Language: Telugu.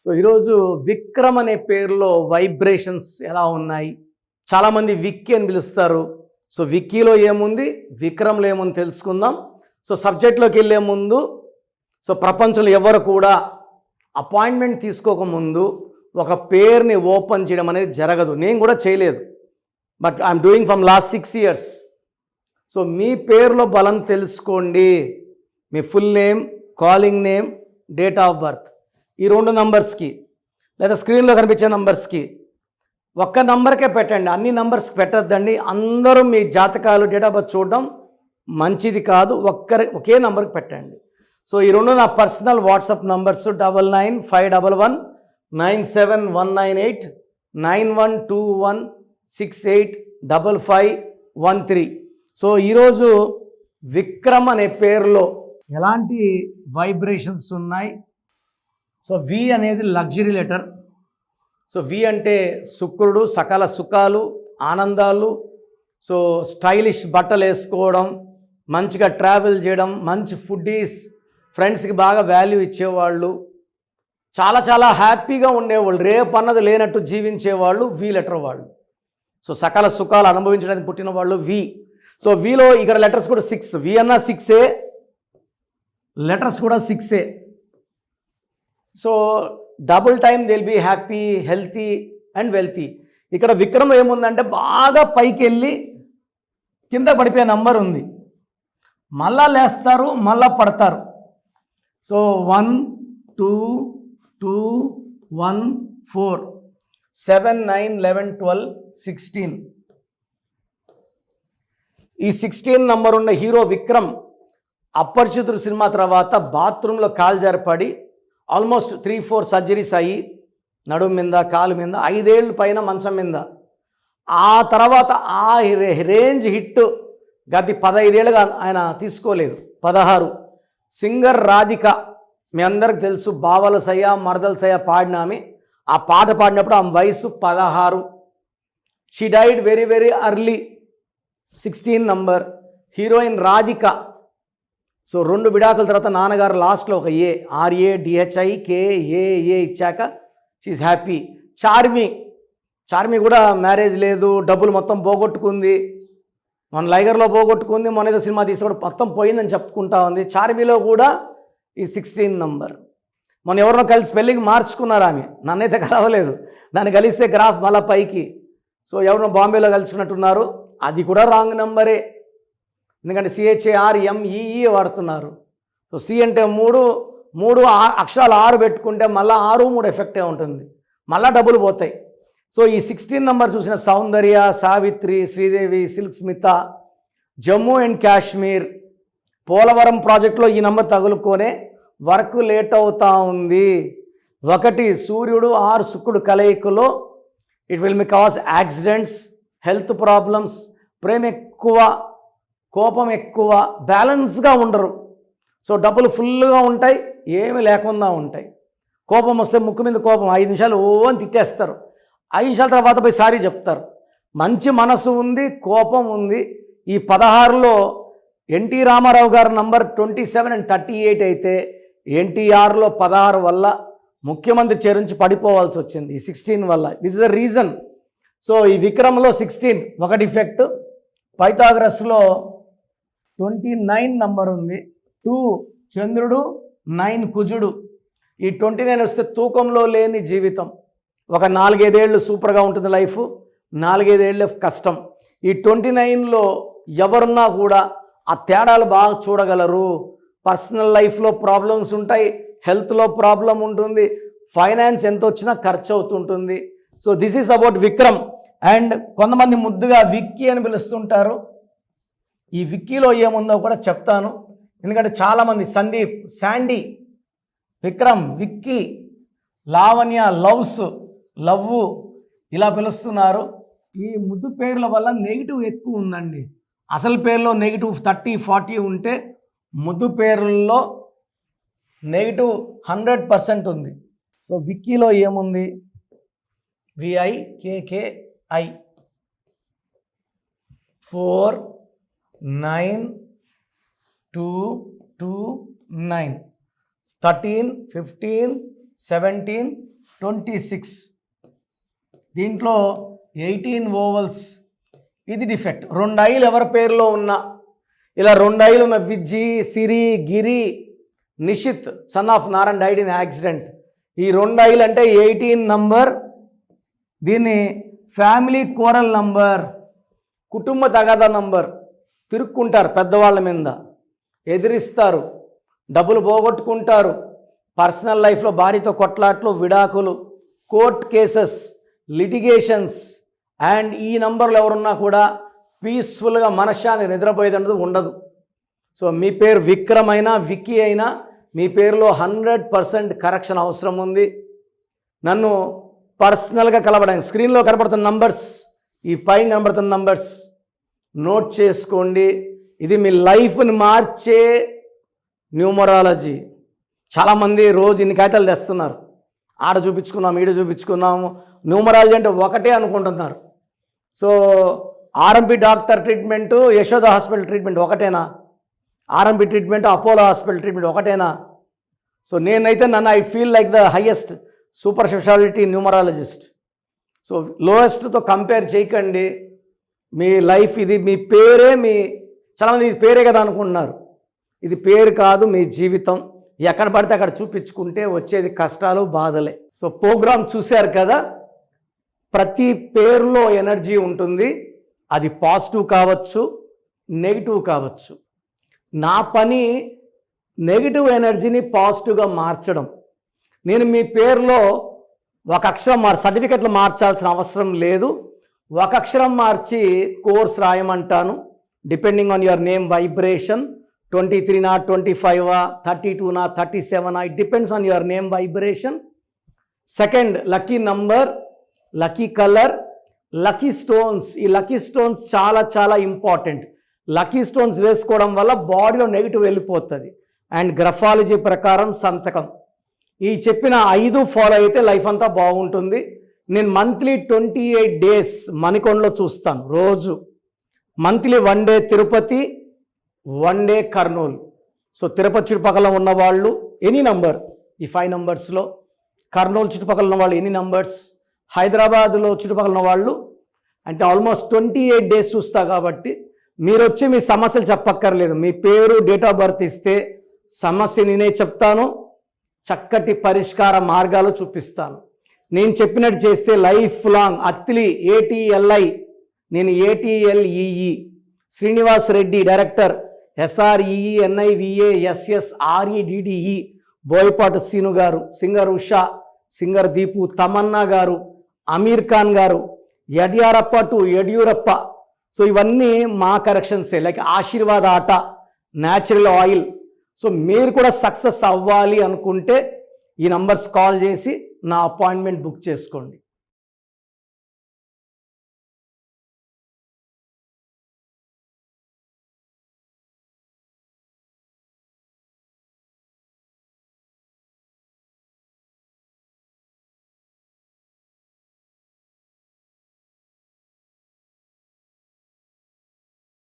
సో ఈరోజు విక్రమ్ అనే పేరులో వైబ్రేషన్స్ ఎలా ఉన్నాయి? చాలామంది విక్కీ అని పిలుస్తారు. సో విక్కీలో ఏముంది, విక్రమ్లో ఏముంది తెలుసుకుందాం. సో సబ్జెక్ట్లోకి వెళ్ళే ముందు, సో ప్రపంచంలో ఎవరు కూడా అపాయింట్మెంట్ తీసుకోకముందు ఒక పేరుని ఓపెన్ చేయడం అనేది జరగదు. నేను కూడా చేయలేదు, but I'm doing from last 6 years. So మీ పేరులో బలం తెలుసుకోండి. మీ full name, calling name, date of birth, ఈ 2 నంబర్స్కి లేదా స్క్రీన్లో కనిపించే నంబర్స్కి ఒక్క నంబర్కే పెట్టండి. అన్ని నంబర్స్కి పెట్టద్దండి. అందరూ మీ జాతకాలు, డేట్ ఆఫ్ బర్త్ చూడడం మంచిది కాదు. ఒకే నంబర్కి పెట్టండి. సో ఈ 2 నా పర్సనల్ వాట్సాప్ నంబర్స్ 9951197198 9121685513. సో ఈరోజు విక్రమ్ అనే పేరులో ఎలాంటి వైబ్రేషన్స్ ఉన్నాయి? సో వి అనేది లగ్జరీ లెటర్. సో వి అంటే శుక్రుడు, సకల సుఖాలు, ఆనందాలు. సో స్టైలిష్ బట్టలు వేసుకోవడం, మంచిగా ట్రావెల్ చేయడం, మంచి ఫుడ్డీస్, ఫ్రెండ్స్కి బాగా వాల్యూ ఇచ్చేవాళ్ళు, చాలా చాలా హ్యాపీగా ఉండేవాళ్ళు, రేపు అన్నది లేనట్టు జీవించేవాళ్ళు వి లెటర్ వాళ్ళు. సో సకల సుఖాలు అనుభవించడానికి పుట్టిన వాళ్ళు వి. సో విలో ఇక్కడ లెటర్స్ కూడా 6. వి అన్న 6ఏ, లెటర్స్ కూడా 6ఏ. So double time they will be happy, healthy and wealthy. ఇక్కడ విక్రమ్ ఏముందంటే బాగా పైకి వెళ్ళి కింద పడిపోయే నంబర్ ఉంది. మళ్ళా లేస్తారు, మళ్ళా పడతారు. సో 1 2 2 1 4 7 9 11 12 16. ఈ 16 నంబర్ ఉన్న హీరో విక్రమ్ అపరిచితుడు సినిమా తర్వాత బాత్రూంలో కాలు జారిపడి ఆల్మోస్ట్ 3-4 సర్జరీస్ అయ్యి, నడుము మీద, కాలు మీద, 5 ఏళ్ళు పైన మంచం మీద. ఆ తర్వాత ఆ రేంజ్ హిట్ గతి 15 ఏళ్ళుగా ఆయన తీసుకోలేదు. 16. సింగర్ రాధిక, మీ అందరికి తెలుసు, బావల సయ్య మరదల సయ్య పాడిన ఆమె. ఆ పాట పాడినప్పుడు ఆమె వయసు 16. She died very very early. 16 number. Heroine Radhika. So 2 విడాకుల తర్వాత నాన్నగారు లాస్ట్లో ఒక ఏ, RADHIKAA ఇచ్చాక షీఈ్ హ్యాపీ. చార్మి కూడా మ్యారేజ్ లేదు, డబ్బులు మొత్తం పోగొట్టుకుంది. మన లైగర్లో పోగొట్టుకుంది, మన ఏదో సినిమా తీసుకోవడం మొత్తం పోయిందని చెప్పుకుంటా ఉంది. చార్మిలో కూడా ఈ 16 నంబర్. మన ఎవరినో కలిసి స్పెల్లింగ్ మార్చుకున్నారు ఆమె, నన్నైతే కలవలేదు. దాన్ని కలిస్తే గ్రాఫ్ మళ్ళా పైకి. సో ఎవరినో బాంబేలో కలిసినట్టున్నారు, అది కూడా రాంగ్ నంబరే. ఎందుకంటే CHARMEE వాడుతున్నారు. సో సి అంటే 3 అక్షరాలు 6 పెట్టుకుంటే మళ్ళీ 6 3 ఎఫెక్టే ఉంటుంది, మళ్ళీ డబ్బులు పోతాయి. సో ఈ 16 నంబర్ చూసిన సౌందర్య, సావిత్రి, శ్రీదేవి, సిల్క్ స్మిత, జమ్మూ అండ్ కాశ్మీర్, పోలవరం ప్రాజెక్టులో ఈ నంబర్ తగులుకొనే వర్క్ లేట్ అవుతూ ఉంది. 1 సూర్యుడు 6 శుక్రుడు కలయికలో it will may cause accidents, health problems, ప్రేమ ఎక్కువ, కోపం ఎక్కువ, బ్యాలెన్స్గా ఉండరు. సో డబ్బులు ఫుల్గా ఉంటాయి, ఏమి లేకుండా ఉంటాయి. కోపం వస్తే ముక్కు మీద కోపం 5 నిమిషాలు అని తిట్టేస్తారు, 5 నిమిషాల తర్వాత పోయి సారీ చెప్తారు. మంచి మనసు ఉంది, కోపం ఉంది. ఈ 16లో ఎన్టీ రామారావు గారి నంబర్ 27 and 38 అయితే ఎన్టీఆర్లో 16 వల్ల ముఖ్యమంత్రి చైర్ నుంచి పడిపోవాల్సి వచ్చింది ఈ 16 వల్ల. This is the reason. So ఈ విక్రమ్లో 16 ఒక డిఫెక్ట్. పైథాగరస్లో 29 నంబర్ ఉంది. 2 చంద్రుడు, 9 కుజుడు. ఈ 29 వస్తే తూకంలో లేని జీవితం. ఒక 4-5 ఏళ్ళు సూపర్గా ఉంటుంది లైఫ్, 4-5 ఏళ్ళు కష్టం. ఈ 29లో ఎవరున్నా కూడా ఆ తేడాలు బాగా చూడగలరు. పర్సనల్ లైఫ్లో ప్రాబ్లమ్స్ ఉంటాయి, హెల్త్లో ప్రాబ్లం ఉంటుంది, ఫైనాన్స్ ఎంత వచ్చినా ఖర్చు అవుతుంటుంది. So this is about Vikram. And కొంతమంది ముద్దుగా విక్కీ అని పిలుస్తుంటారు. ఈ విక్కీలో ఏముందో కూడా చెప్తాను, ఎందుకంటే చాలామంది సందీప్, శాండీ, విక్రమ్, విక్కీ, లావణ్య, లవ్వు ఇలా పిలుస్తున్నారు. ఈ ముద్దు పేర్ల వల్ల నెగిటివ్ ఎక్కువ ఉందండి. అసలు పేరులో నెగిటివ్ 30-40 ఉంటే ముద్దు పేర్లలో నెగిటివ్ 100% ఉంది. సో విక్కీలో ఏముంది? VIKKI 4 9 2 2 9 13 15 17 26. దీంట్లో 18 ఓవల్స్. ఇది డిఫెక్ట్. 2 ఐలు ఎవరి పేరులో ఉన్నా, ఇలా 2 ఐలు ఉన్న Vijji, Siri, Giri, Nishith son of Narayana died in accident. ఈ 2 ఐలు అంటే 18 నంబర్. దీన్ని ఫ్యామిలీ కోరల్ నంబర్, కుటుంబ తగాదా నంబర్. తిరుక్కుంటారు పెద్దవాళ్ళ మీద, ఎదిరిస్తారు, డబ్బులు పోగొట్టుకుంటారు, పర్సనల్ లైఫ్లో భార్యతో కొట్లాట్లు, విడాకులు, కోర్ట్ కేసెస్, లిటిగేషన్స్. అండ్ ఈ నంబర్లు ఎవరున్నా కూడా పీస్ఫుల్గా మనశ్శాంతి నిద్రపోయేది ఉండదు. సో మీ పేరు విక్రమ్ అయినా విక్కీ అయినా మీ పేరులో 100% కరెక్షన్ అవసరం ఉంది. నన్ను పర్సనల్గా కలవడానికి స్క్రీన్లో కనబడుతున్న నంబర్స్, ఈ పైన కనబడుతున్న నంబర్స్ నోట్ చేసుకోండి. ఇది మీ లైఫ్ని మార్చే న్యూమరాలజీ. చాలామంది రోజు ఇన్ని కాగితాలు తెస్తున్నారు, ఆడ చూపించుకున్నాము, ఈడ చూపించుకున్నాము. న్యూమరాలజీ అంటే ఒకటే అనుకుంటున్నారు. So RMP doctor treatment, Yashoda hospital treatment ఒకటేనా? RMP treatment, Apollo hospital treatment ఒకటేనా? సో నేనైతే I feel like the highest super speciality numerologist. So లోయెస్ట్తో కంపేర్ చేయకండి. మీ లైఫ్ ఇది, మీ పేరే చాలామంది ఇది పేరే కదా అనుకుంటున్నారు. ఇది పేరు కాదు, మీ జీవితం. ఎక్కడ పడితే అక్కడ చూపించుకుంటే వచ్చేది కష్టాలు, బాధలే. సో ప్రోగ్రామ్ చూశారు కదా, ప్రతి పేరులో ఎనర్జీ ఉంటుంది. అది పాజిటివ్ కావచ్చు, నెగిటివ్ కావచ్చు. నా పని నెగిటివ్ ఎనర్జీని పాజిటివ్గా మార్చడం. నేను మీ పేరులో ఒక అక్షరం సర్టిఫికెట్లు మార్చాల్సిన అవసరం లేదు. ఒక అక్షరం మార్చి కోర్స్ రాయమంటాను. Depending on your name vibration, 23 25 32 37, it depends on your name vibration. Second, lucky number, lucky colour, lucky stones. ఈ లక్కీ స్టోన్స్ చాలా చాలా ఇంపార్టెంట్. లక్కీ స్టోన్స్ వేసుకోవడం వల్ల బాడీలో నెగిటివ్ వెళ్ళిపోతుంది. అండ్ గ్రఫాలజీ ప్రకారం సంతకం. ఈ చెప్పిన 5 ఫాలో అయితే లైఫ్ అంతా బాగుంటుంది. నేను మంత్లీ 28 డేస్ మణికొండలో చూస్తాను రోజు. Monthly 1 day Tirupati, 1 day Kurnool. So Tirupati చుట్టుపక్కల ఉన్నవాళ్ళు ఎనీ నంబర్, ఈ 5 నంబర్స్లో. కర్నూలు చుట్టుపక్కల ఉన్నవాళ్ళు ఎనీ నంబర్స్. హైదరాబాద్లో చుట్టుపక్కల ఉన్నవాళ్ళు అంటే ఆల్మోస్ట్ 28 డేస్ చూస్తా. కాబట్టి మీరు వచ్చి మీ సమస్యలు చెప్పక్కర్లేదు. మీ పేరు, డేట్ ఆఫ్ బర్త్ ఇస్తే సమస్య నేనే చెప్తాను, చక్కటి పరిష్కార మార్గాలు చూపిస్తాను. నేను చెప్పినట్టు చేస్తే లైఫ్ లాంగ్. అత్తిలి ATLI, నేను ATLEE. Srinivas Reddy director, SREENIVASSREDDE. Boyapati Seenu garu, singer Usha, singer Deepu, Tamannaah garu, Aamir Khan గారు, యడ్యారప్ప టు యడ్యూరప్ప. సో ఇవన్నీ మా కరెక్షన్సే. లైక్ ఆశీర్వాద్ ఆట, న్యాచురల్ ఆయిల్. సో మీరు కూడా సక్సెస్ అవ్వాలి అనుకుంటే ఈ నంబర్స్ కాల్ చేసి నా అపాయింట్మెంట్ బుక్ చేసుకోండి.